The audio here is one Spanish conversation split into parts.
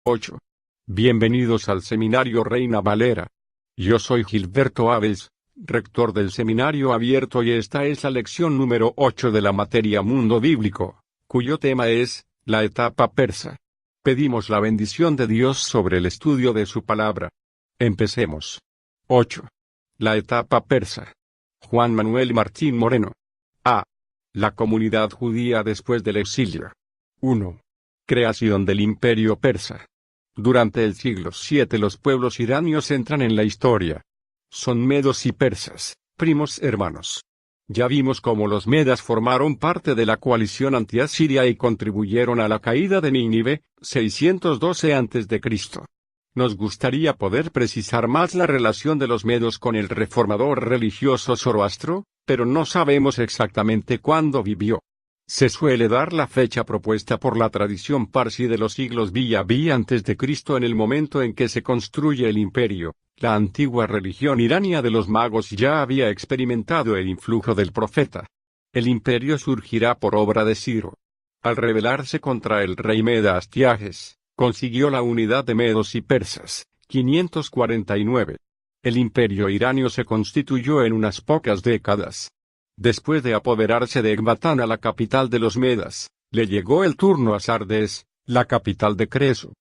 8. Bienvenidos al Seminario Reina Valera. Yo soy Gilberto Aves, rector del Seminario Abierto, y esta es la lección número 8 de la materia Mundo Bíblico, cuyo tema es la etapa persa. Pedimos la bendición de Dios sobre el estudio de su palabra. Empecemos. 8. La etapa persa. Juan Manuel Martín Moreno. A. La comunidad judía después del exilio. 1. Creación del Imperio Persa. Durante el siglo VII los pueblos iranios entran en la historia. Son medos y persas, primos hermanos. Ya vimos cómo los medas formaron parte de la coalición anti-asiria y contribuyeron a la caída de Nínive, 612 a.C. Nos gustaría poder precisar más la relación de los medos con el reformador religioso Zoroastro, pero no sabemos exactamente cuándo vivió. Se suele dar la fecha propuesta por la tradición parsi de los siglos VI a.C. en el momento en que se construye el imperio. La antigua religión irania de los magos ya había experimentado el influjo del profeta. El imperio surgirá por obra de Ciro. Al rebelarse contra el rey meda Astiages, consiguió la unidad de medos y persas, 549. El imperio iranio se constituyó en unas pocas décadas. Después de apoderarse de Ecbatana, la capital de los medas, le llegó el turno a Sardes, la capital de Creso.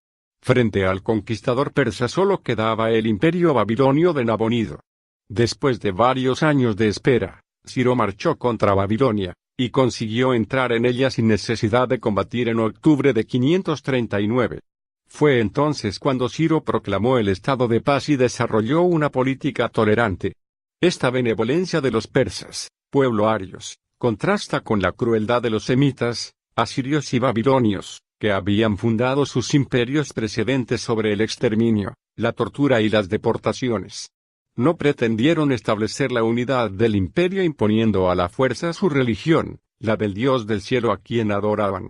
Frente al conquistador persa solo quedaba el imperio babilonio de Nabonido. Después de varios años de espera, Ciro marchó contra Babilonia, y consiguió entrar en ella sin necesidad de combatir en octubre de 539. Fue entonces cuando Ciro proclamó el estado de paz y desarrolló una política tolerante. Esta benevolencia de los persas, pueblo arios, contrasta con la crueldad de los semitas, asirios y babilonios, que habían fundado sus imperios precedentes sobre el exterminio, la tortura y las deportaciones. No pretendieron establecer la unidad del imperio imponiendo a la fuerza su religión, la del Dios del cielo a quien adoraban.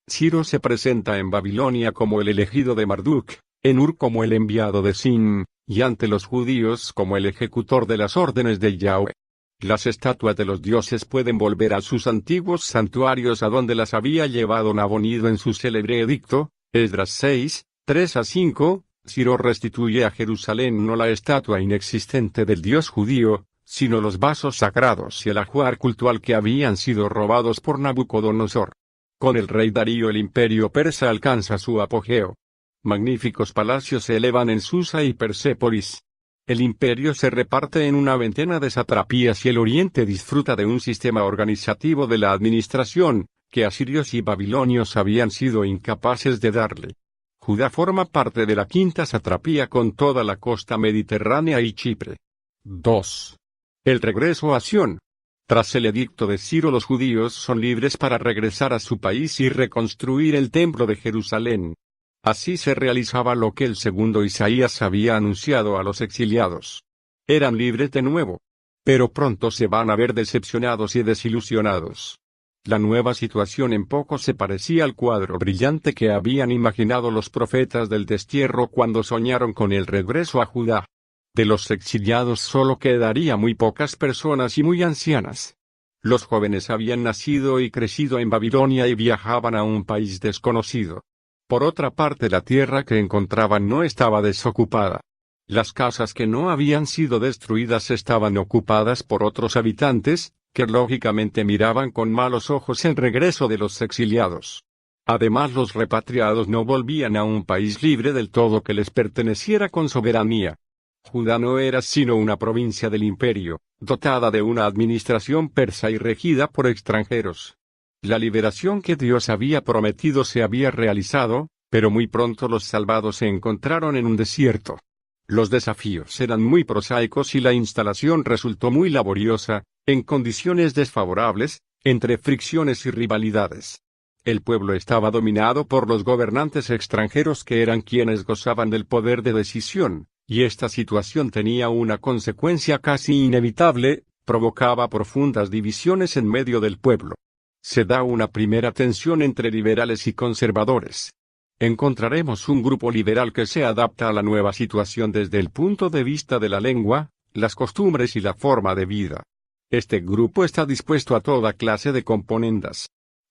Ciro se presenta en Babilonia como el elegido de Marduk, en Ur como el enviado de Sin, y ante los judíos como el ejecutor de las órdenes de Yahweh. Las estatuas de los dioses pueden volver a sus antiguos santuarios a donde las había llevado Nabonido en su célebre edicto, Esdras 6, 3-5, Ciro restituye a Jerusalén no la estatua inexistente del dios judío, sino los vasos sagrados y el ajuar cultual que habían sido robados por Nabucodonosor. Con el rey Darío el imperio persa alcanza su apogeo. Magníficos palacios se elevan en Susa y Persépolis. El imperio se reparte en una veintena de satrapías y el oriente disfruta de un sistema organizativo de la administración, que asirios y babilonios habían sido incapaces de darle. Judá forma parte de la quinta satrapía con toda la costa mediterránea y Chipre. 2. El regreso a Sión. Tras el edicto de Ciro los judíos son libres para regresar a su país y reconstruir el templo de Jerusalén. Así se realizaba lo que el segundo Isaías había anunciado a los exiliados. Eran libres de nuevo. Pero pronto se van a ver decepcionados y desilusionados. La nueva situación en poco se parecía al cuadro brillante que habían imaginado los profetas del destierro cuando soñaron con el regreso a Judá. De los exiliados solo quedaría muy pocas personas y muy ancianas. Los jóvenes habían nacido y crecido en Babilonia y viajaban a un país desconocido. Por otra parte, la tierra que encontraban no estaba desocupada. Las casas que no habían sido destruidas estaban ocupadas por otros habitantes, que lógicamente miraban con malos ojos el regreso de los exiliados. Además, los repatriados no volvían a un país libre del todo que les perteneciera con soberanía. Judá no era sino una provincia del imperio, dotada de una administración persa y regida por extranjeros. La liberación que Dios había prometido se había realizado, pero muy pronto los salvados se encontraron en un desierto. Los desafíos eran muy prosaicos y la instalación resultó muy laboriosa, en condiciones desfavorables, entre fricciones y rivalidades. El pueblo estaba dominado por los gobernantes extranjeros que eran quienes gozaban del poder de decisión, y esta situación tenía una consecuencia casi inevitable, provocaba profundas divisiones en medio del pueblo. Se da una primera tensión entre liberales y conservadores. Encontraremos un grupo liberal que se adapta a la nueva situación desde el punto de vista de la lengua, las costumbres y la forma de vida. Este grupo está dispuesto a toda clase de componendas.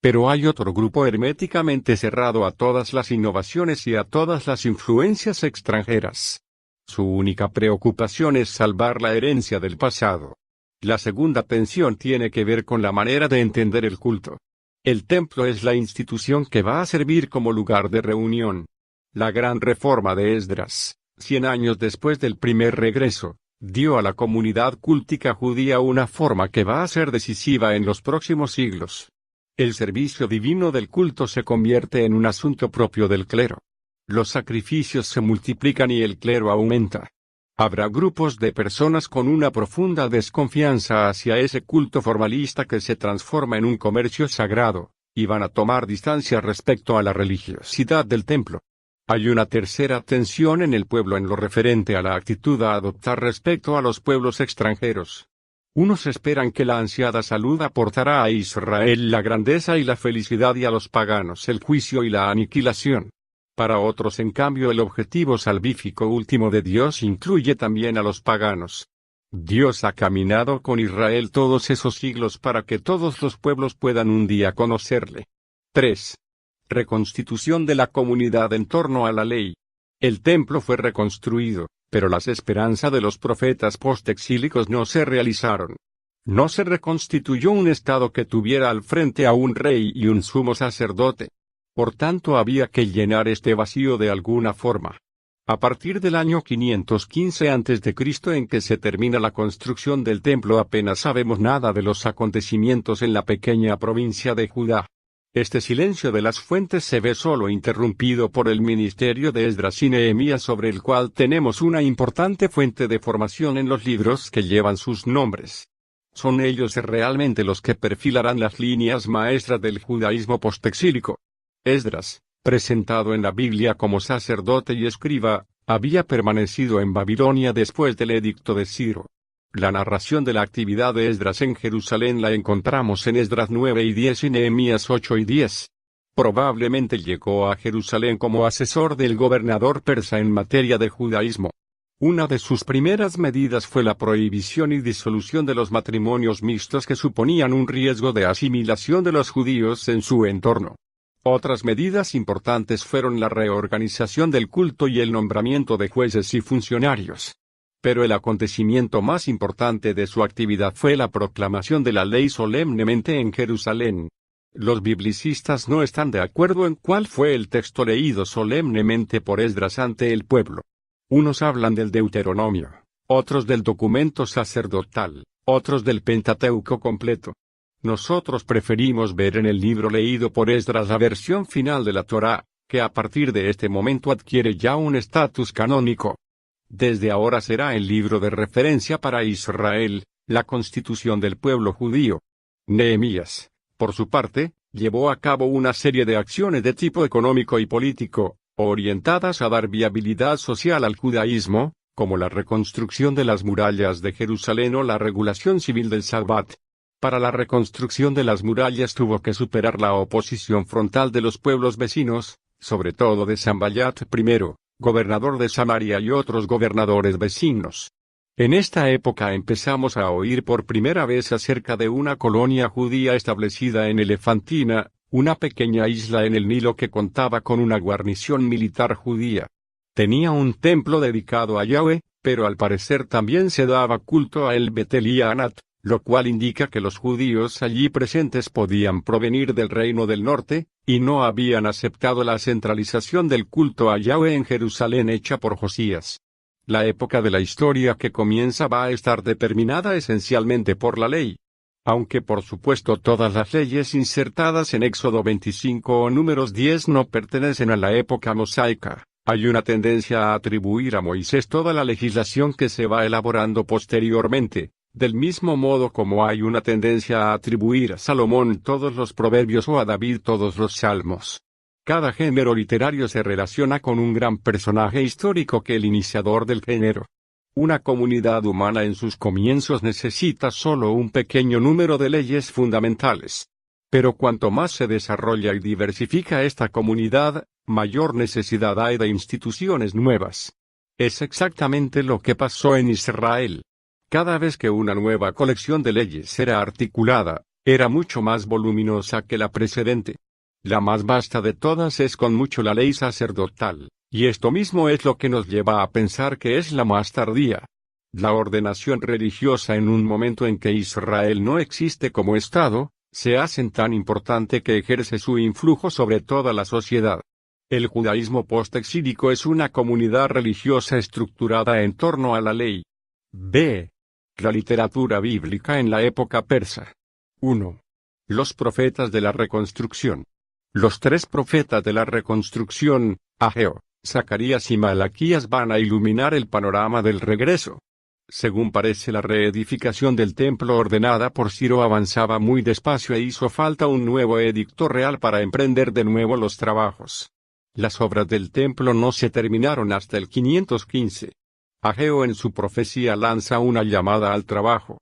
Pero hay otro grupo herméticamente cerrado a todas las innovaciones y a todas las influencias extranjeras. Su única preocupación es salvar la herencia del pasado. La segunda tensión tiene que ver con la manera de entender el culto. El templo es la institución que va a servir como lugar de reunión. La gran reforma de Esdras, 100 años después del primer regreso, dio a la comunidad cúltica judía una forma que va a ser decisiva en los próximos siglos. El servicio divino del culto se convierte en un asunto propio del clero. Los sacrificios se multiplican y el clero aumenta. Habrá grupos de personas con una profunda desconfianza hacia ese culto formalista que se transforma en un comercio sagrado, y van a tomar distancia respecto a la religiosidad del templo. Hay una tercera tensión en el pueblo en lo referente a la actitud a adoptar respecto a los pueblos extranjeros. Unos esperan que la ansiada salud aportará a Israel la grandeza y la felicidad y a los paganos el juicio y la aniquilación. Para otros, en cambio, el objetivo salvífico último de Dios incluye también a los paganos. Dios ha caminado con Israel todos esos siglos para que todos los pueblos puedan un día conocerle. 3. Reconstitución de la comunidad en torno a la ley. El templo fue reconstruido, pero las esperanzas de los profetas postexílicos no se realizaron. No se reconstituyó un estado que tuviera al frente a un rey y un sumo sacerdote. Por tanto, había que llenar este vacío de alguna forma. A partir del año 515 a.C., en que se termina la construcción del templo, apenas sabemos nada de los acontecimientos en la pequeña provincia de Judá. Este silencio de las fuentes se ve solo interrumpido por el ministerio de Esdras y Nehemías, sobre el cual tenemos una importante fuente de formación en los libros que llevan sus nombres. Son ellos realmente los que perfilarán las líneas maestras del judaísmo postexílico. Esdras, presentado en la Biblia como sacerdote y escriba, había permanecido en Babilonia después del edicto de Ciro. La narración de la actividad de Esdras en Jerusalén la encontramos en Esdras 9 y 10 y Nehemías 8 y 10. Probablemente llegó a Jerusalén como asesor del gobernador persa en materia de judaísmo. Una de sus primeras medidas fue la prohibición y disolución de los matrimonios mixtos que suponían un riesgo de asimilación de los judíos en su entorno. Otras medidas importantes fueron la reorganización del culto y el nombramiento de jueces y funcionarios. Pero el acontecimiento más importante de su actividad fue la proclamación de la ley solemnemente en Jerusalén. Los biblicistas no están de acuerdo en cuál fue el texto leído solemnemente por Esdras ante el pueblo. Unos hablan del Deuteronomio, otros del documento sacerdotal, otros del Pentateuco completo. Nosotros preferimos ver en el libro leído por Esdras la versión final de la Torá, que a partir de este momento adquiere ya un estatus canónico. Desde ahora será el libro de referencia para Israel, la constitución del pueblo judío. Nehemías, por su parte, llevó a cabo una serie de acciones de tipo económico y político, orientadas a dar viabilidad social al judaísmo, como la reconstrucción de las murallas de Jerusalén o la regulación civil del Sabbat. Para la reconstrucción de las murallas tuvo que superar la oposición frontal de los pueblos vecinos, sobre todo de Sanballat I, gobernador de Samaria, y otros gobernadores vecinos. En esta época empezamos a oír por primera vez acerca de una colonia judía establecida en Elefantina, una pequeña isla en el Nilo que contaba con una guarnición militar judía. Tenía un templo dedicado a Yahweh, pero al parecer también se daba culto a El Betel y a Anat, lo cual indica que los judíos allí presentes podían provenir del reino del norte, y no habían aceptado la centralización del culto a Yahweh en Jerusalén hecha por Josías. La época de la historia que comienza va a estar determinada esencialmente por la ley. Aunque por supuesto todas las leyes insertadas en Éxodo 25 o Números 10 no pertenecen a la época mosaica, hay una tendencia a atribuir a Moisés toda la legislación que se va elaborando posteriormente. Del mismo modo como hay una tendencia a atribuir a Salomón todos los proverbios o a David todos los salmos. Cada género literario se relaciona con un gran personaje histórico que el iniciador del género. Una comunidad humana en sus comienzos necesita solo un pequeño número de leyes fundamentales. Pero cuanto más se desarrolla y diversifica esta comunidad, mayor necesidad hay de instituciones nuevas. Es exactamente lo que pasó en Israel. Cada vez que una nueva colección de leyes era articulada, Era mucho más voluminosa que la precedente. La más vasta de todas es con mucho la ley sacerdotal, y esto mismo es lo que nos lleva a pensar que es la más tardía. La ordenación religiosa en un momento en que Israel no existe como Estado, se hace tan importante que ejerce su influjo sobre toda la sociedad. El judaísmo postexílico es una comunidad religiosa estructurada en torno a la ley. B. La literatura bíblica en la época persa. 1. Los profetas de la reconstrucción. Los tres profetas de la reconstrucción, Ageo, Zacarías y Malaquías, van a iluminar el panorama del regreso. Según parece, la reedificación del templo ordenada por Ciro avanzaba muy despacio e hizo falta un nuevo edicto real para emprender de nuevo los trabajos. Las obras del templo no se terminaron hasta el 515. Ageo en su profecía lanza una llamada al trabajo.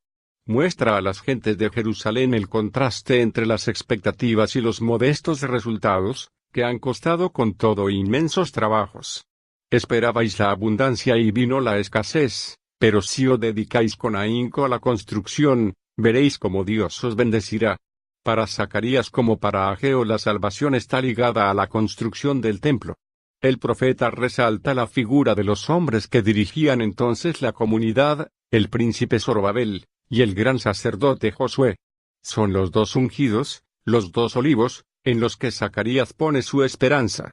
Muestra a las gentes de Jerusalén el contraste entre las expectativas y los modestos resultados, que han costado con todo inmensos trabajos. Esperabais la abundancia y vino la escasez, pero si os dedicáis con ahínco a la construcción, veréis cómo Dios os bendecirá. Para Zacarías como para Ageo la salvación está ligada a la construcción del templo. El profeta resalta la figura de los hombres que dirigían entonces la comunidad, el príncipe Zorobabel, y el gran sacerdote Josué. Son los dos ungidos, los dos olivos, en los que Zacarías pone su esperanza.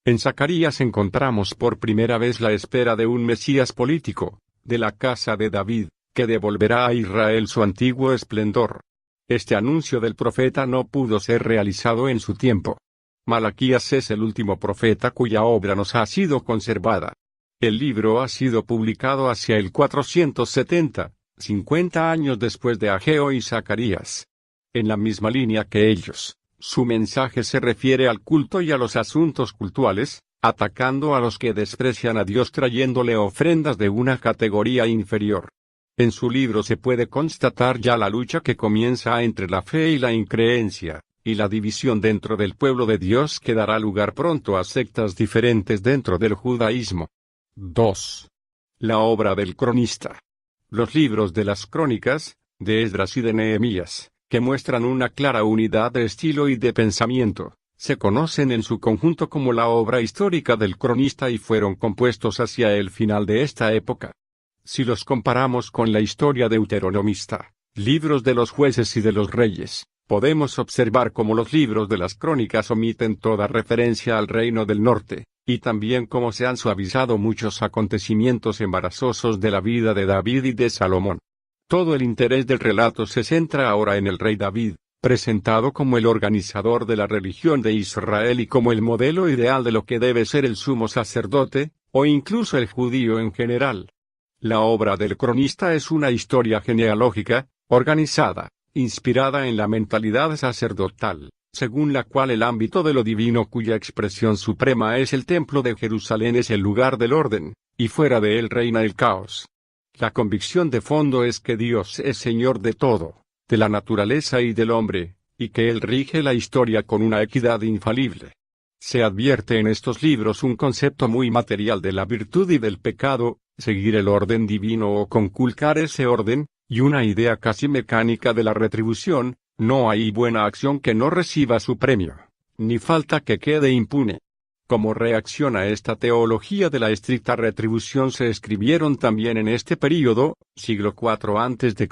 En Zacarías encontramos por primera vez la espera de un Mesías político, de la casa de David, que devolverá a Israel su antiguo esplendor. Este anuncio del profeta no pudo ser realizado en su tiempo. Malaquías es el último profeta cuya obra nos ha sido conservada. El libro ha sido publicado hacia el 470. 50 años después de Ageo y Zacarías. En la misma línea que ellos, su mensaje se refiere al culto y a los asuntos cultuales, atacando a los que desprecian a Dios trayéndole ofrendas de una categoría inferior. En su libro se puede constatar ya la lucha que comienza entre la fe y la increencia, y la división dentro del pueblo de Dios que dará lugar pronto a sectas diferentes dentro del judaísmo. 2. La obra del cronista. Los libros de las crónicas, de Esdras y de Nehemías, que muestran una clara unidad de estilo y de pensamiento, se conocen en su conjunto como la obra histórica del cronista y fueron compuestos hacia el final de esta época. Si los comparamos con la historia deuteronomista, libros de los jueces y de los reyes, podemos observar cómo los libros de las crónicas omiten toda referencia al reino del norte, y también cómo se han suavizado muchos acontecimientos embarazosos de la vida de David y de Salomón. Todo el interés del relato se centra ahora en el rey David, presentado como el organizador de la religión de Israel y como el modelo ideal de lo que debe ser el sumo sacerdote, o incluso el judío en general. La obra del cronista es una historia genealógica, organizada, inspirada en la mentalidad sacerdotal, según la cual el ámbito de lo divino cuya expresión suprema es el templo de Jerusalén es el lugar del orden, y fuera de él reina el caos. La convicción de fondo es que Dios es Señor de todo, de la naturaleza y del hombre, y que Él rige la historia con una equidad infalible. Se advierte en estos libros un concepto muy material de la virtud y del pecado, seguir el orden divino o conculcar ese orden, y una idea casi mecánica de la retribución. No hay buena acción que no reciba su premio, ni falta que quede impune. Como reacción a esta teología de la estricta retribución se escribieron también en este período, siglo IV a.C.,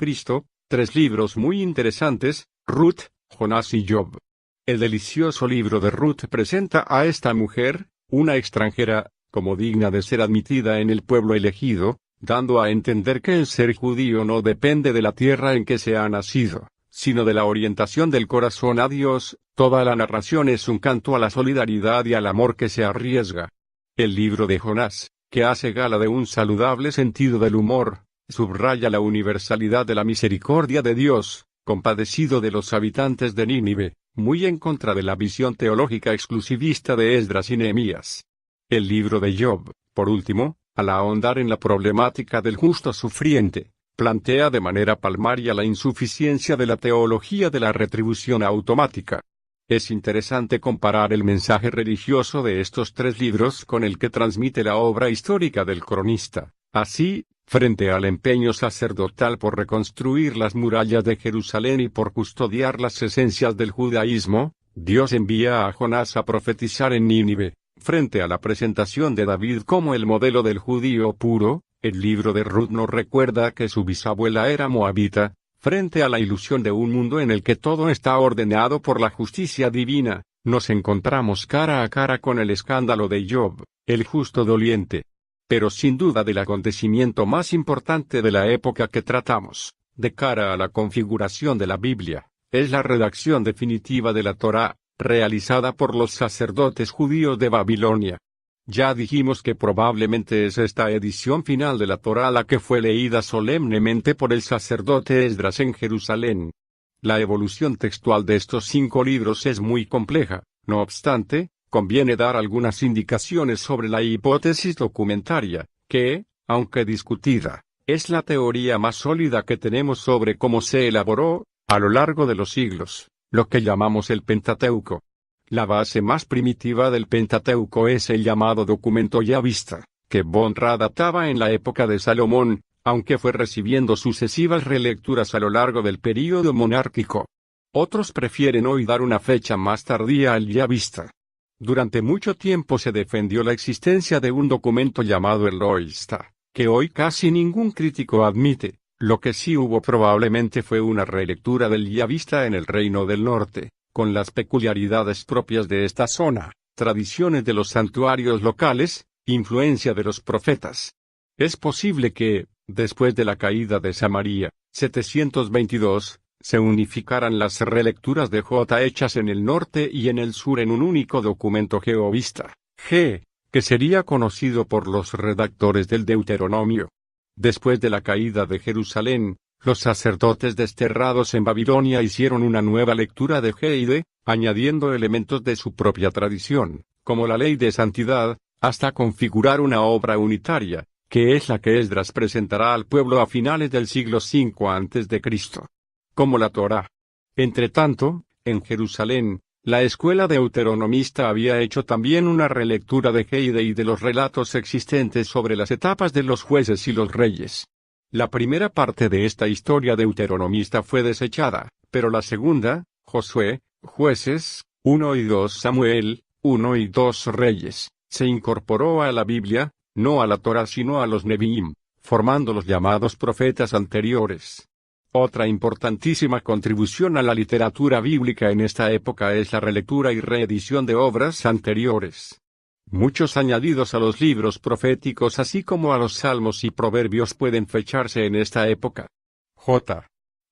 3 libros muy interesantes, Ruth, Jonás y Job. El delicioso libro de Ruth presenta a esta mujer, una extranjera, como digna de ser admitida en el pueblo elegido, dando a entender que el ser judío no depende de la tierra en que se ha nacido, sino de la orientación del corazón a Dios. Toda la narración es un canto a la solidaridad y al amor que se arriesga. El libro de Jonás, que hace gala de un saludable sentido del humor, subraya la universalidad de la misericordia de Dios, compadecido de los habitantes de Nínive, muy en contra de la visión teológica exclusivista de Esdras y Nehemías. El libro de Job, por último, al ahondar en la problemática del justo sufriente, plantea de manera palmaria la insuficiencia de la teología de la retribución automática. Es interesante comparar el mensaje religioso de estos 3 libros con el que transmite la obra histórica del cronista. Así, Frente al empeño sacerdotal por reconstruir las murallas de Jerusalén y por custodiar las esencias del judaísmo, Dios envía a Jonás a profetizar en Nínive. Frente a la presentación de David como el modelo del judío puro, el libro de Ruth nos recuerda que su bisabuela era moabita. Frente a la ilusión de un mundo en el que todo está ordenado por la justicia divina, nos encontramos cara a cara con el escándalo de Job, el justo doliente. Pero sin duda del acontecimiento más importante de la época que tratamos, de cara a la configuración de la Biblia, es la redacción definitiva de la Torá, realizada por los sacerdotes judíos de Babilonia. Ya dijimos que probablemente es esta edición final de la Torá la que fue leída solemnemente por el sacerdote Esdras en Jerusalén. La evolución textual de estos 5 libros es muy compleja, no obstante, conviene dar algunas indicaciones sobre la hipótesis documentaria, que, aunque discutida, es la teoría más sólida que tenemos sobre cómo se elaboró, a lo largo de los siglos, lo que llamamos el Pentateuco. La base más primitiva del Pentateuco es el llamado documento Yavista, que Bonra databa en la época de Salomón, aunque fue recibiendo sucesivas relecturas a lo largo del período monárquico. Otros prefieren hoy dar una fecha más tardía al Yavista. Durante mucho tiempo se defendió la existencia de un documento llamado el Loista, que hoy casi ningún crítico admite. Lo que sí hubo probablemente fue una relectura del Yavista en el Reino del Norte, con las peculiaridades propias de esta zona, tradiciones de los santuarios locales, influencia de los profetas. Es posible que, después de la caída de Samaria, 722, se unificaran las relecturas de J hechas en el norte y en el sur en un único documento Jehovista, que sería conocido por los redactores del Deuteronomio. Después de la caída de Jerusalén, los sacerdotes desterrados en Babilonia hicieron una nueva lectura de G añadiendo elementos de su propia tradición, como la ley de santidad, hasta configurar una obra unitaria, que es la que Esdras presentará al pueblo a finales del siglo V a.C., como la Torá. Entretanto, en Jerusalén, la escuela deuteronomista había hecho también una relectura de G y de los relatos existentes sobre las etapas de los jueces y los reyes. La primera parte de esta historia deuteronomista fue desechada, pero la segunda, Josué, Jueces, 1 y 2 Samuel, 1 y 2 Reyes, se incorporó a la Biblia, no a la Torá sino a los Neviim, formando los llamados profetas anteriores. Otra importantísima contribución a la literatura bíblica en esta época es la relectura y reedición de obras anteriores. Muchos añadidos a los libros proféticos así como a los salmos y proverbios pueden fecharse en esta época. J.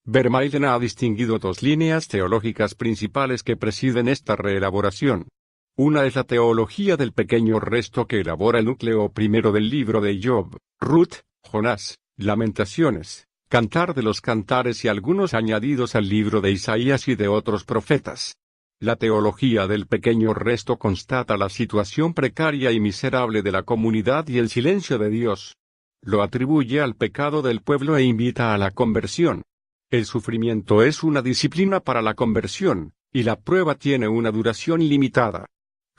Vermaelen ha distinguido 2 líneas teológicas principales que presiden esta reelaboración. Una es la teología del pequeño resto que elabora el núcleo primero del libro de Job, Ruth, Jonás, Lamentaciones, Cantar de los Cantares y algunos añadidos al libro de Isaías y de otros profetas. La teología del pequeño resto constata la situación precaria y miserable de la comunidad y el silencio de Dios. Lo atribuye al pecado del pueblo e invita a la conversión. El sufrimiento es una disciplina para la conversión, y la prueba tiene una duración limitada.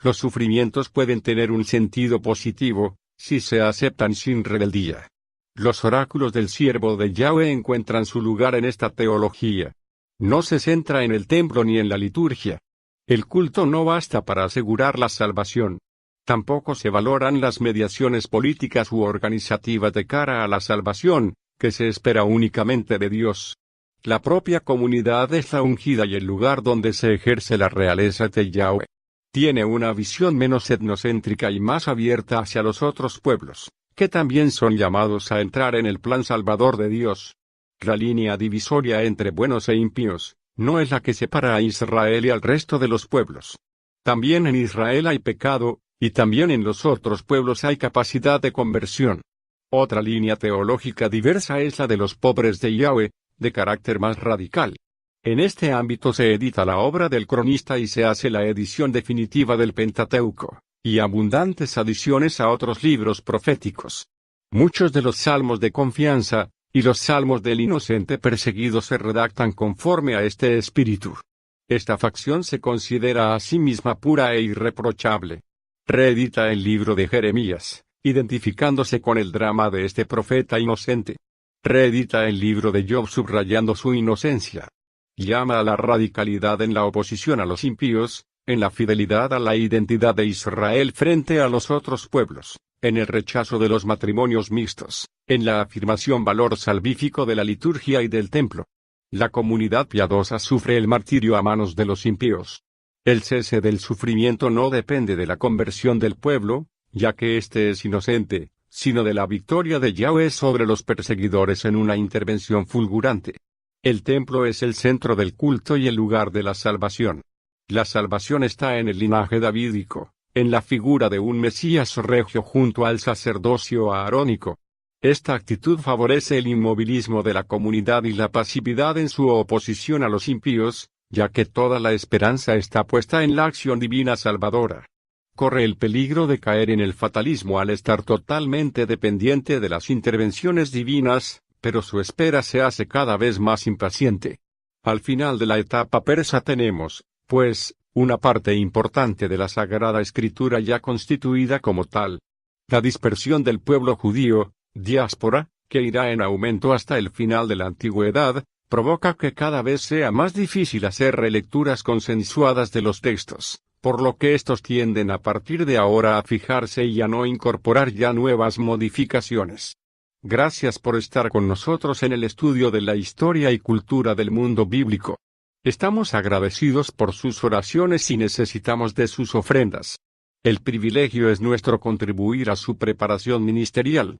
Los sufrimientos pueden tener un sentido positivo, si se aceptan sin rebeldía. Los oráculos del siervo de Yahweh encuentran su lugar en esta teología. No se centra en el templo ni en la liturgia. El culto no basta para asegurar la salvación. Tampoco se valoran las mediaciones políticas u organizativas de cara a la salvación, que se espera únicamente de Dios. La propia comunidad es la ungida y el lugar donde se ejerce la realeza de Yahweh. Tiene una visión menos etnocéntrica y más abierta hacia los otros pueblos, que también son llamados a entrar en el plan salvador de Dios. La línea divisoria entre buenos e impíos no es la que separa a Israel y al resto de los pueblos. También en Israel hay pecado, y también en los otros pueblos hay capacidad de conversión. Otra línea teológica diversa es la de los pobres de Yahweh, de carácter más radical. En este ámbito se edita la obra del cronista y se hace la edición definitiva del Pentateuco, y abundantes adiciones a otros libros proféticos. Muchos de los salmos de confianza, y los salmos del inocente perseguido se redactan conforme a este espíritu. Esta facción se considera a sí misma pura e irreprochable. Reedita el libro de Jeremías, identificándose con el drama de este profeta inocente. Reedita el libro de Job subrayando su inocencia. Llama a la radicalidad en la oposición a los impíos, en la fidelidad a la identidad de Israel frente a los otros pueblos, en el rechazo de los matrimonios mixtos, en la afirmación valor salvífico de la liturgia y del templo. La comunidad piadosa sufre el martirio a manos de los impíos. El cese del sufrimiento no depende de la conversión del pueblo, ya que éste es inocente, sino de la victoria de Yahweh sobre los perseguidores en una intervención fulgurante. El templo es el centro del culto y el lugar de la salvación. La salvación está en el linaje davídico, en la figura de un Mesías regio junto al sacerdocio aarónico. Esta actitud favorece el inmovilismo de la comunidad y la pasividad en su oposición a los impíos, ya que toda la esperanza está puesta en la acción divina salvadora. Corre el peligro de caer en el fatalismo al estar totalmente dependiente de las intervenciones divinas, pero su espera se hace cada vez más impaciente. Al final de la etapa persa tenemos, pues, una parte importante de la Sagrada Escritura ya constituida como tal. La dispersión del pueblo judío, diáspora, que irá en aumento hasta el final de la antigüedad, provoca que cada vez sea más difícil hacer relecturas consensuadas de los textos, por lo que estos tienden a partir de ahora a fijarse y a no incorporar ya nuevas modificaciones. Gracias por estar con nosotros en el estudio de la historia y cultura del mundo bíblico. Estamos agradecidos por sus oraciones y necesitamos de sus ofrendas. El privilegio es nuestro contribuir a su preparación ministerial.